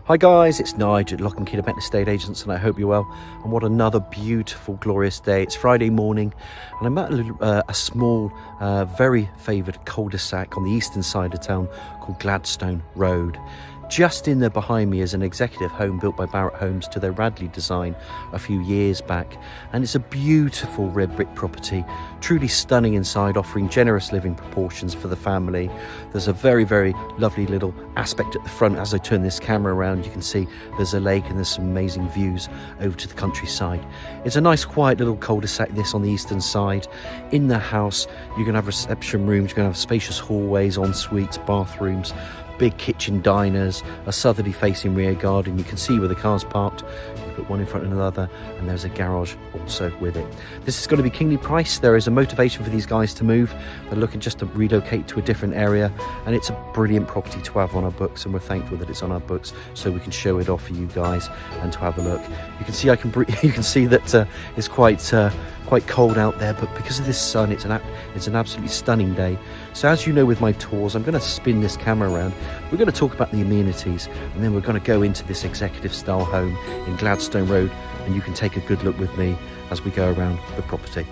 Hi guys, it's Nigel at Lacock and Wiltshire Estate Agents, and I hope you're well. And what another beautiful, glorious day. It's Friday morning, and I'm at a small, very favoured cul-de-sac on the eastern side of town called Gladstone Road. Just in there behind me is an executive home built by Barrett Homes to their Radleigh design a few years back, and it's a beautiful red brick property, truly stunning inside, offering generous living proportions for the family. There's a very, very lovely little aspect at the front. As I turn this camera around, you can see there's a lake and there's some amazing views over to the countryside. It's a nice quiet little cul-de-sac, this on the eastern side. In the house you're going to have reception rooms, you're going to have spacious hallways, en suites, bathrooms, big kitchen diners, a southerly facing rear garden. You can see where the car's parked. You put one in front of another, and there's a garage also with it. This is going to be keenly priced. There is a motivation for these guys to move. They're looking just to relocate to a different area, and it's a brilliant property to have on our books, and we're thankful that it's on our books so we can show it off for you guys and to have a look. You can see you can see that it's quite cold out there, but because of this sun, it's an absolutely stunning day. So as you know, with my tours, I'm going to spin this camera around. We're going to talk about the amenities, and then we're going to go into this executive style home in Gladstone Road, and you can take a good look with me as we go around the property.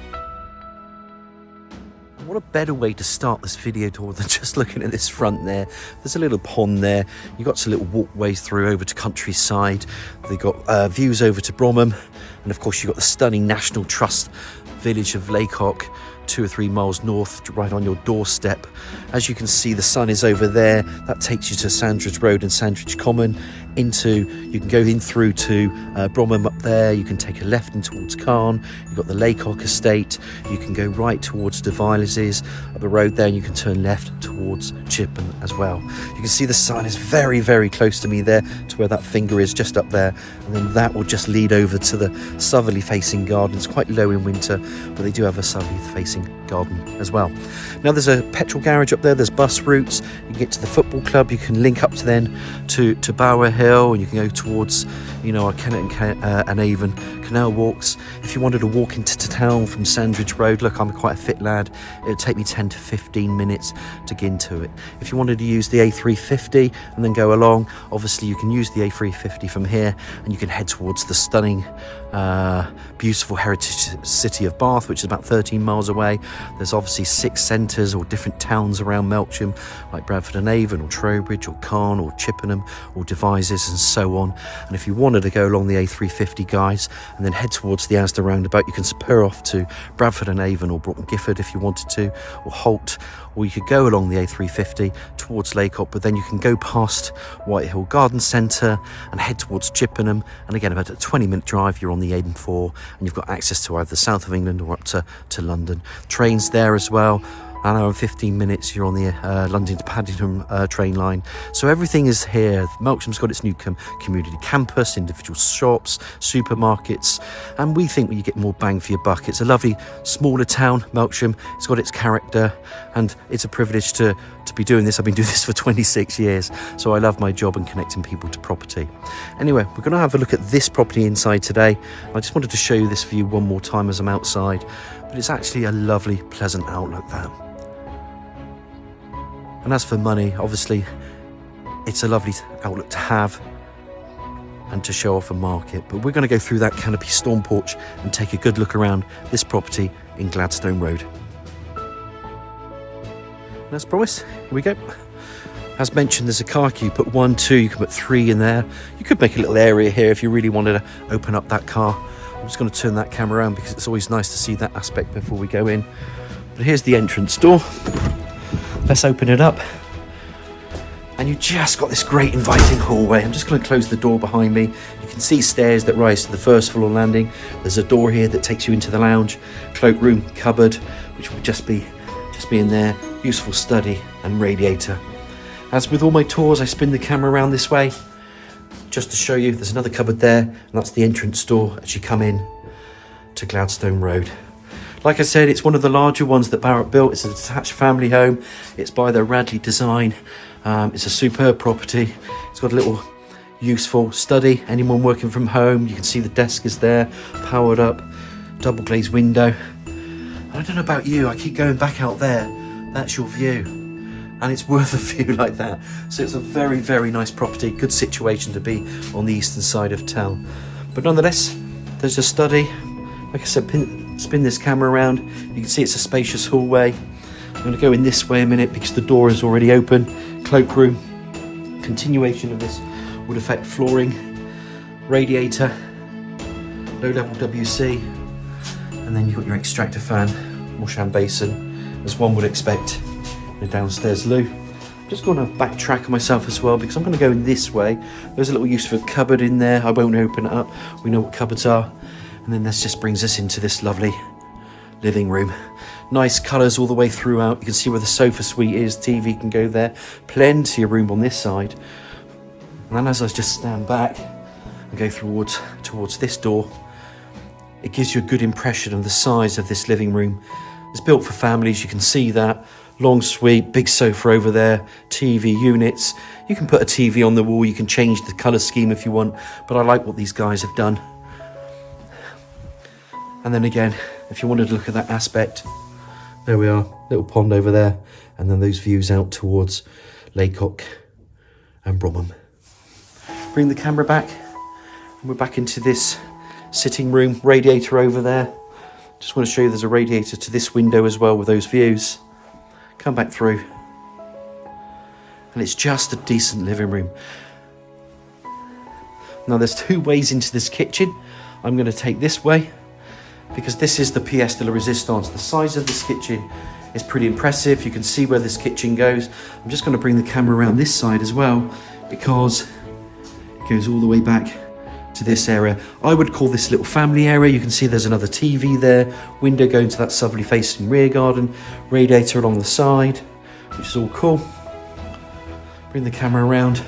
What a better way to start this video tour than just looking at this front there. There's a little pond there. You've got some little walkways through over to countryside. They've got views over to Bromham, and of course you've got the stunning National Trust village of Lacock, 2 or 3 miles north, right on your doorstep. As you can see, the sun is over there. That takes you to Sandridge Road and Sandridge Common. You can go in through to Bromham up there. You can take a left in towards Carn. You've got the Lacock estate. You can go right towards Devizes up the road there, and you can turn left towards Chippenham as well. You can see the sign is very, very close to me there, to where that finger is, just up there, and then that will just lead over to the southerly facing garden. It's quite low in winter, but they do have a southerly facing garden as well. Now there's a petrol garage up there. There's bus routes. You can get to the football club. You can link up to then to Bower Hill, and you can go towards, our Kennet and Avon canal walks. If you wanted to walk into town from Sandridge Road, look, I'm quite a fit lad. It would take me 10 to 15 minutes to get into it. If you wanted to use the A350 and then go along, obviously you can use the A350 from here, and you can head towards the stunning, beautiful heritage city of Bath, which is about 13 miles away. There's obviously 6 centres or different towns around Melksham, like Bradford and Avon, or Trowbridge, or Carn, or Chippenham, or Devizes, and so on. And if you wanted to go along the A350, guys, and then head towards the Asda roundabout, you can spur off to Bradford and Avon or Broughton Gifford if you wanted to, or Holt, or you could go along the A350 towards Lacock, but then you can go past Whitehill Garden Centre and head towards Chippenham, and again, about a 20-minute drive, you're on the M4, and you've got access to either the south of England or up to London. Trains there as well. An hour and 15 minutes, you're on the London to Paddington train line. So everything is here. Melksham's got its new community campus, individual shops, supermarkets, and we think you get more bang for your buck. It's a lovely, smaller town, Melksham. It's got its character, and it's a privilege to be doing this. I've been doing this for 26 years, so I love my job and connecting people to property. Anyway, we're going to have a look at this property inside today. I just wanted to show you this view one more time as I'm outside, but it's actually a lovely, pleasant outlook there. And as for money, obviously, it's a lovely outlook to have and to show off a market. But we're going to go through that canopy storm porch and take a good look around this property in Gladstone Road. And as promised, here we go. As mentioned, there's a car queue. Put 1, 2, you can put 3 in there. You could make a little area here if you really wanted to open up that car. I'm just going to turn that camera around because it's always nice to see that aspect before we go in. But here's the entrance door. Let's open it up, and you just got this great inviting hallway. I'm just going to close the door behind me. You can see stairs that rise to the first floor landing. There's a door here that takes you into the lounge, cloakroom, cupboard, which will just be in there. Useful study and radiator. As with all my tours, I spin the camera around this way just to show you. There's another cupboard there, and that's the entrance door as you come in to Gladstone Road. Like I said, it's one of the larger ones that Barrett built. It's a detached family home. It's by their Radleigh design. It's a superb property. It's got a little useful study. Anyone working from home, you can see the desk is there, powered up, double glazed window. And I don't know about you, I keep going back out there. That's your view. and it's worth a view like that. So it's a very, very nice property, good situation to be on the eastern side of town. But nonetheless, there's a study. Like I said, spin this camera around, you can see it's a spacious hallway. I'm going to go in this way a minute because the door is already open. Cloakroom, continuation of this wood effect flooring, radiator, low level WC, and then you've got your extractor fan, wash hand basin, as one would expect in a downstairs loo. I'm just going to backtrack myself as well because I'm going to go in this way. There's a little use for a cupboard in there. I won't open it up. We know what cupboards are. And then this just brings us into this lovely living room. Nice colours all the way throughout. You can see where the sofa suite is, TV can go there. Plenty of room on this side. And then as I just stand back and go towards this door, it gives you a good impression of the size of this living room. It's built for families, you can see that. Long suite, big sofa over there, TV units. You can put a TV on the wall, you can change the colour scheme if you want, but I like what these guys have done. And then again, if you wanted to look at that aspect, there we are, little pond over there, and then those views out towards Lacock and Bromham. Bring the camera back, and we're back into this sitting room, radiator over there. Just want to show you there's a radiator to this window as well with those views. Come back through. And it's just a decent living room. Now there's two ways into this kitchen. I'm going to take this way, because this is the pièce de la résistance. The size of this kitchen is pretty impressive. You can see where this kitchen goes. I'm just going to bring the camera around this side as well, because it goes all the way back to this area. I would call this little family area. You can see there's another TV there, window going to that southerly facing rear garden, radiator along the side, which is all cool. Bring the camera around,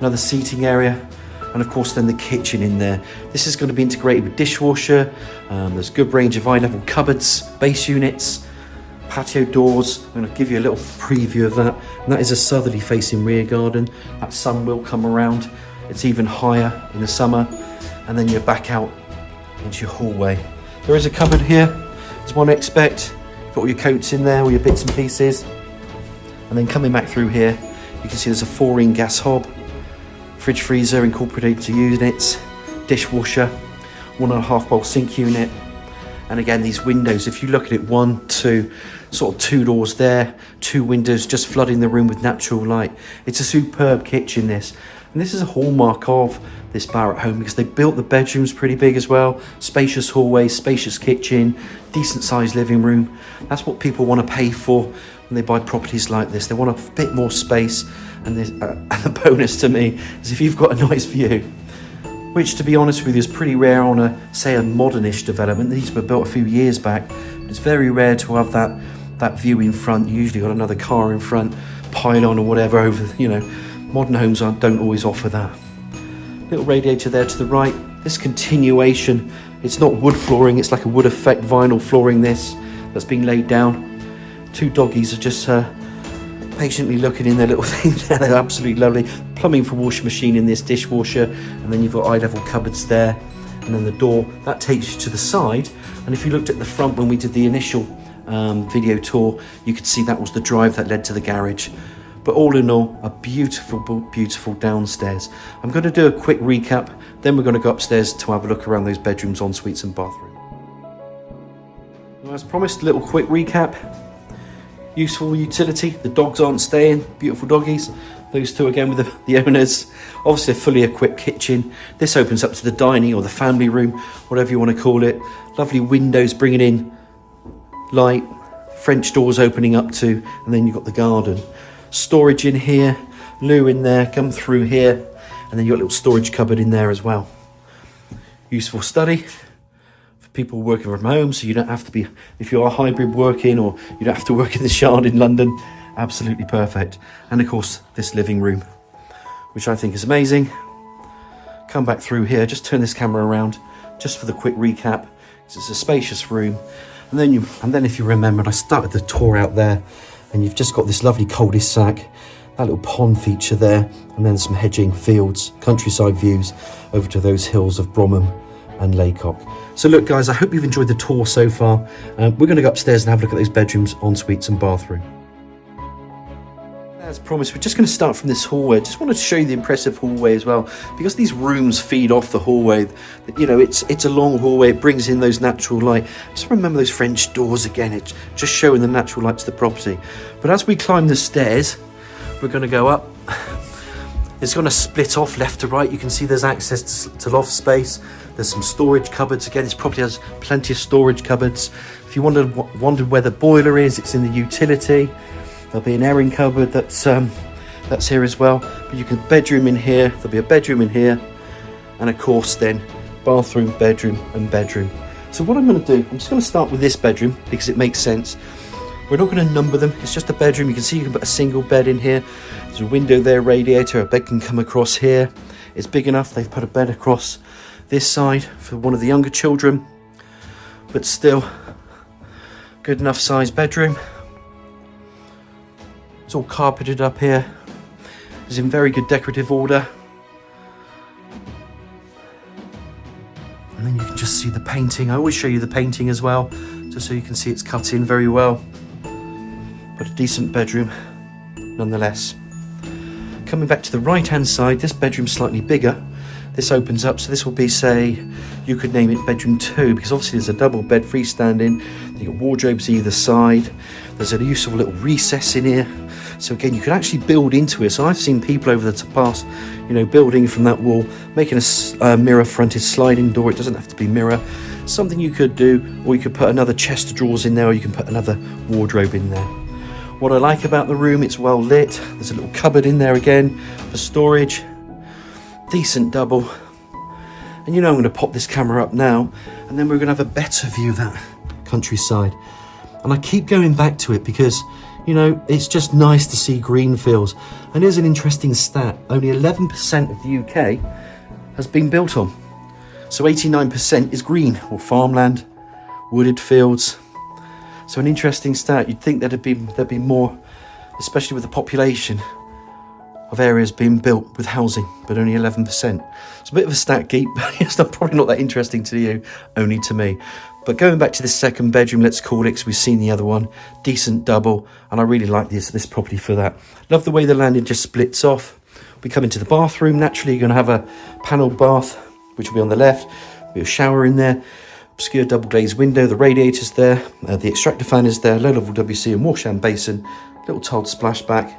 another seating area, and of course then the kitchen in there. This is going to be integrated with dishwasher. There's a good range of eye-level cupboards, base units, patio doors. I'm going to give you a little preview of that. And that is a southerly facing rear garden. That sun will come around. It's even higher in the summer. And then you're back out into your hallway. There is a cupboard here, as one expect. You've got all your coats in there, all your bits and pieces. And then coming back through here, you can see there's a 4-ring gas hob, fridge freezer incorporated into units, dishwasher, 1.5 bowl sink unit. And again, these windows, if you look at it, 1, 2, sort of 2 doors there, 2 windows just flooding the room with natural light. It's a superb kitchen, this. And this is a hallmark of this Barrett home because they built the bedrooms pretty big as well. Spacious hallway, spacious kitchen, decent sized living room. That's what people want to pay for when they buy properties like this. They want a bit more space. And the bonus to me is if you've got a nice view, which to be honest with you is pretty rare on say a modernish development. These were built a few years back. It's very rare to have that view in front. You usually got another car in front, pylon or whatever over, modern homes don't always offer that. Little radiator there to the right. This continuation, it's not wood flooring, it's like a wood effect vinyl flooring that's being laid down. 2 doggies are just patiently looking in their little thing there. They're absolutely lovely. Plumbing for washing machine in this dishwasher, and then you've got eye-level cupboards there, and then the door that takes you to the side. And if you looked at the front when we did the initial video tour, you could see that was the drive that led to the garage. But all in all, a beautiful, beautiful downstairs. I'm going to do a quick recap, then we're going to go upstairs to have a look around those bedrooms, en suites and bathroom. Well, as promised, a little quick recap. Useful utility, the dogs aren't staying, beautiful doggies. Those 2 again with the owners. Obviously a fully equipped kitchen. This opens up to the dining or the family room, whatever you want to call it. Lovely windows bringing in light, French doors opening up to, and then you've got the garden. Storage in here, loo in there, come through here, and then you've got a little storage cupboard in there as well. Useful study for people working from home, so you don't have to be, if you are hybrid working, or you don't have to work in the Shard in London. Absolutely perfect. And of course this living room, which I think is amazing. Come back through here, just turn this camera around just for the quick recap. It's a spacious room. And then if you remember, I started the tour out there, and you've just got this lovely cul-de-sac, that little pond feature there, and then some hedging, fields, countryside views over to those hills of Bromham and Lacock. So look guys, I hope you've enjoyed the tour so far. We're going to go upstairs and have a look at those bedrooms, en suites and bathroom. As promised, we're just going to start from this hallway. Just wanted to show you the impressive hallway as well, because these rooms feed off the hallway. You know, it's a long hallway. It brings in those natural light. Just remember those French doors again. It's just showing the natural light to the property. But as we climb the stairs, we're going to go up. It's going to split off left to right. You can see there's access to loft space. There's some storage cupboards. Again, this property has plenty of storage cupboards. If you wondered where the boiler is, it's in the utility. There'll be an airing cupboard that's here as well. But you can bedroom in here. There'll be a bedroom in here, and of course then bathroom, bedroom, and bedroom. So what I'm going to do, I'm just going to start with this bedroom because it makes sense. We're not going to number them. It's just a bedroom. You can see you can put a single bed in here. There's a window there, radiator. A bed can come across here. It's big enough. They've put a bed across this side for one of the younger children, but still good enough size bedroom. It's all carpeted up here. It's in very good decorative order. And then you can just see the painting. I always show you the painting as well, just so you can see it's cut in very well. But a decent bedroom nonetheless. Coming back to the right hand side, this bedroom's slightly bigger. This opens up, so this will be, say, you could name it bedroom 2, because obviously there's a double bed freestanding. You've got wardrobes either side. There's a useful little recess in here. So again, you can actually build into it. So I've seen people over the past, you know, building from that wall, making a mirror-fronted sliding door. It doesn't have to be mirror. Something you could do, or you could put another chest of drawers in there, or you can put another wardrobe in there. What I like about the room, it's well lit. There's a little cupboard in there again for storage. Decent double. And you know I'm going to pop this camera up now, and then we're going to have a better view of that countryside. And I keep going back to it because, you know, it's just nice to see green fields. And here's an interesting stat. Only 11% of the UK has been built on. So 89% is green, or farmland, wooded fields. So an interesting stat. You'd think there'd be more, especially with the population, of areas being built with housing, but only 11%. It's a bit of a stat geek, but it's probably not that interesting to you, only to me. But going back to this second bedroom, let's call it, because we've seen the other one, decent double, and I really like this property for that. Love the way the landing just splits off. We come into the bathroom. Naturally, you're going to have a panelled bath, which will be on the left. There'll be a shower in there, obscure double glazed window, the radiator's there, the extractor fan is there, low level WC and washhand basin, little tiled splashback,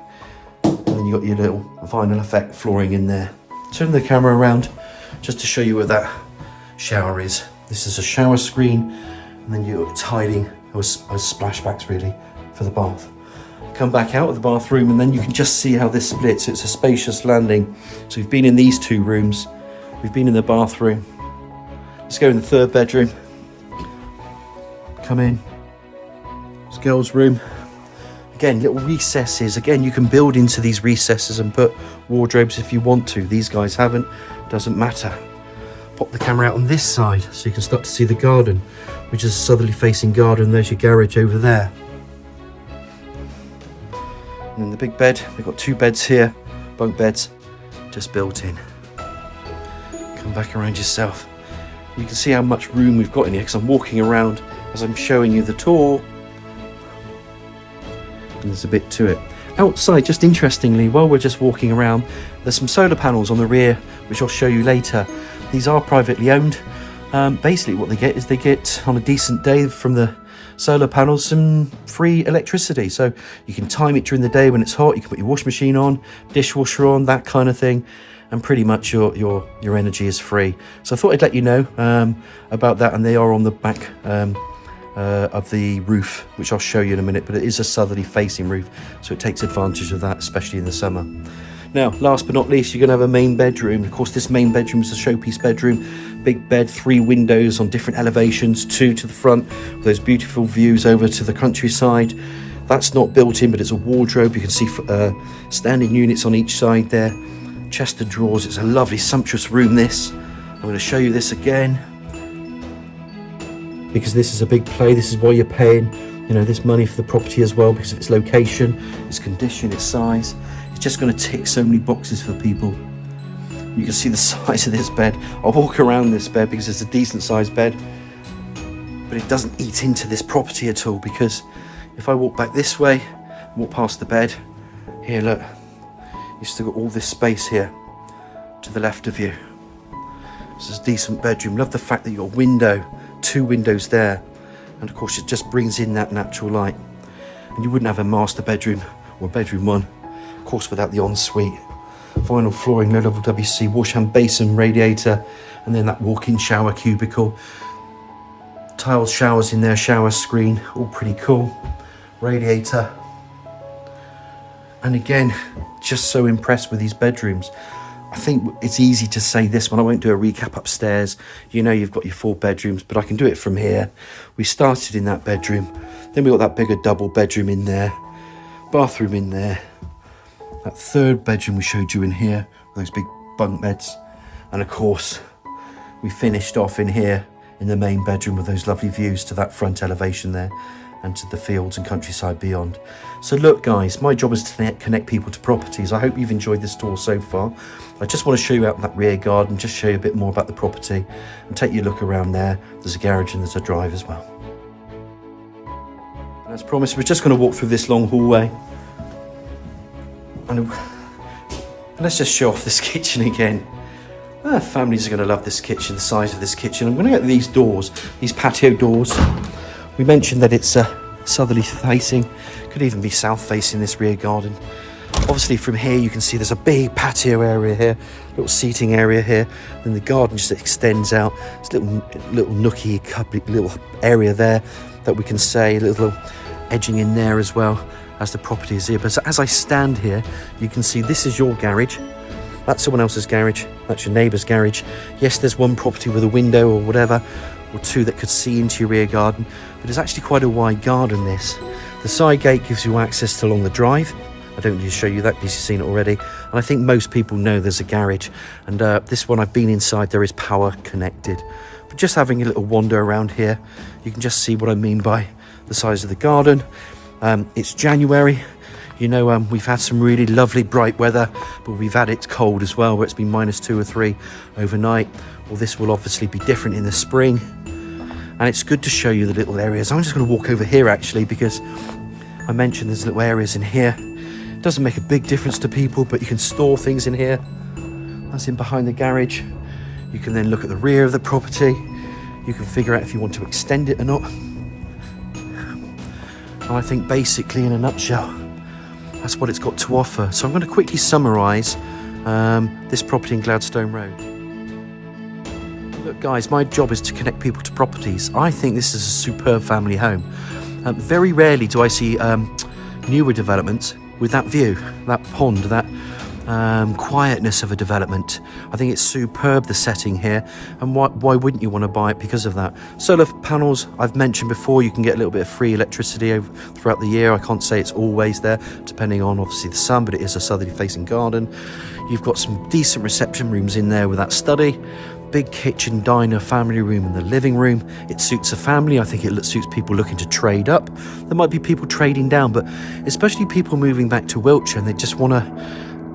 and then you got your little vinyl effect flooring in there. Turn the camera around just to show you where that shower is. This is a shower screen, and then you've got tiling or splashbacks really for the bath. Come back out of the bathroom, and then you can just see how this splits. It's a spacious landing. So we've been in these two rooms, we've been in the bathroom. Let's go in the third bedroom. Come in. It's girls' room. Again, little recesses. Again, you can build into these recesses and put wardrobes if you want to. These guys haven't. Doesn't matter. Pop the camera out on this side so you can start to see the garden, which is a southerly facing garden. There's your garage over there. And then the big bed. We've got two beds here, bunk beds, just built in. Come back around yourself. You can see how much room we've got in here because I'm walking around as I'm showing you the tour. And there's a bit to it. Outside, just interestingly, while we're just walking around, there's some solar panels on the rear, which I'll show you later. These are privately owned. Basically what they get on a decent day from the solar panels some free electricity. So you can time it during the day when it's hot. You can put your wash machine on, dishwasher on, that kind of thing. And pretty much your energy is free. So I thought I'd let you know about that, and they are on the back of the roof, which I'll show you in a minute, but it is a southerly facing roof, so it takes advantage of that, especially in the summer. Now, last but not least, you're going to have a main bedroom. Of course, this main bedroom is a showpiece bedroom. Big bed, 3 windows on different elevations, 2 to the front, with those beautiful views over to the countryside. That's not built in, but it's a wardrobe. You can see standing units on each side there. Chest of drawers. It's a lovely, sumptuous room, this. I'm going to show you this again, because this is a big play. This is why you're paying, you know, this money for the property as well, because of its location, its condition, its size. It's just going to tick so many boxes for people. You can see the size of this bed. I'll walk around this bed because it's a decent sized bed, but it doesn't eat into this property at all, because if I walk back this way, walk past the bed, Here, look, you've still got all this space here to the left of you. This is a decent bedroom. Love the fact that you've got a window, 2 windows there. And of course it just brings in that natural light. And you wouldn't have a master bedroom or bedroom one, of course, without the ensuite. Vinyl flooring, low level WC, wash hand basin, radiator, and then that walk-in shower cubicle. Tiled showers in there, shower screen, all pretty cool. Radiator. And again, just so impressed with these bedrooms. I think it's easy to say this one. I won't do a recap upstairs. You know you've got your 4 bedrooms, but I can do it from here. We started in that bedroom. Then we got that bigger double bedroom in there. Bathroom in there. That 3rd bedroom we showed you in here, with those big bunk beds. And of course, we finished off in here in the main bedroom with those lovely views to that front elevation there and to the fields and countryside beyond. So look guys, my job is to connect people to properties. I hope you've enjoyed this tour so far. I just want to show you out that rear garden, just show you a bit more about the property and take you a look around there. There's a garage and there's a drive as well. And as promised, we're just going to walk through this long hallway. And let's just show off this kitchen again. Families are going to love this kitchen, the size of this kitchen. I'm going to get these doors, these patio doors. We mentioned that it's southerly facing, could even be south facing this rear garden. Obviously from here you can see there's a big patio area here, little seating area here, and the garden just extends out. It's a little nooky, cupboard, little area there that we can say, a little edging in there as well as the property is here. But as I stand here, you can see this is your garage. That's someone else's garage. That's your neighbour's garage. Yes, there's one property with a window or whatever, or 2 that could see into your rear garden, but it's actually quite a wide garden this. The side gate gives you access to along the drive. I don't need to show you that because you've seen it already. And I think most people know there's a garage. And this one I've been inside, there is power connected. But just having a little wander around here, you can just see what I mean by the size of the garden. It's January. You know, we've had some really lovely bright weather, but we've had it cold as well, where it's been -2 or 3 overnight. Well, this will obviously be different in the spring. And it's good to show you the little areas. I'm just going to walk over here actually, because I mentioned there's little areas in here. It doesn't make a big difference to people, but you can store things in here. That's in behind the garage. You can then look at the rear of the property. You can figure out if you want to extend it or not. And I think basically in a nutshell, that's what it's got to offer. So I'm going to quickly summarise this property in Gladstone Road. Look guys, my job is to connect people to properties. I think this is a superb family home. Very rarely do I see newer developments with that view, that pond, that quietness of a development. I think it's superb, the setting here, and why wouldn't you want to buy it because of that? Solar panels, I've mentioned before, you can get a little bit of free electricity throughout the year. I can't say it's always there, depending on obviously the sun, but it is a southerly facing garden. You've got some decent reception rooms in there with that study. Big kitchen, diner, family room in the living room. It suits a family. I think it suits people looking to trade up. There might be people trading down, but especially people moving back to Wiltshire and they just want to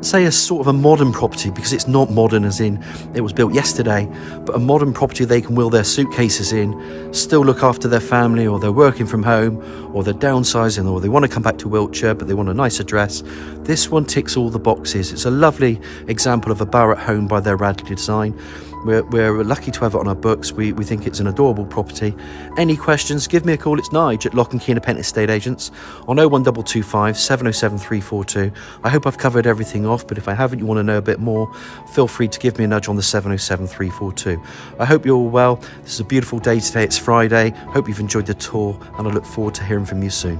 say a sort of a modern property, because it's not modern as in it was built yesterday, but a modern property they can wheel their suitcases in, still look after their family, or they're working from home, or they're downsizing, or they want to come back to Wiltshire but they want a nice address. This one ticks all the boxes. It's a lovely example of a Barrett home by their Radleigh design. We're lucky to have it on our books. We think it's an adorable property. Any questions, give me a call. It's Nige at Lacock and Wiltshire Estate Agents on 01225 707 342. I hope I've covered everything off, but if I haven't, you want to know a bit more, feel free to give me a nudge on the 707 342. I hope you're all well. This is a beautiful day today. It's Friday. Hope you've enjoyed the tour, and I look forward to hearing from you soon.